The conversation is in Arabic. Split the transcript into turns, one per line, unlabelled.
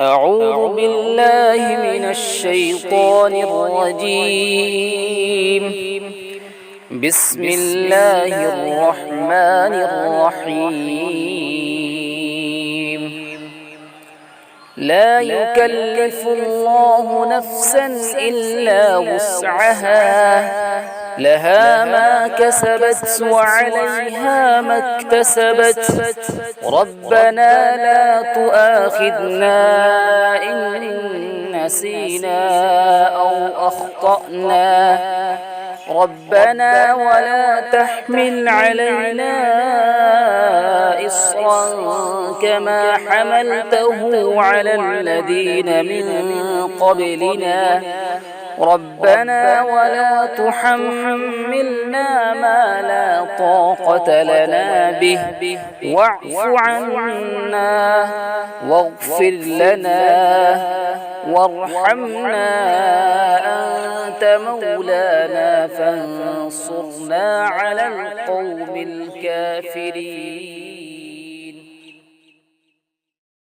أعوذ بالله من الشيطان الرجيم. بسم الله الرحمن الرحيم. لا يكلف الله نفسا إلا وسعها، لها ما كسبت وعليها ما اكتسبت. ربنا لا تؤاخذنا إن نسينا أو أخطأنا. ربنا ولا تحمل علينا إصرا كما حملته على الذين من قبلنا. ربنا ولا تحملنا ما لا طاقة لنا به، واعف عنا واغفر لنا وارحمنا، أنت مولانا فانصرنا على القوم الكافرين.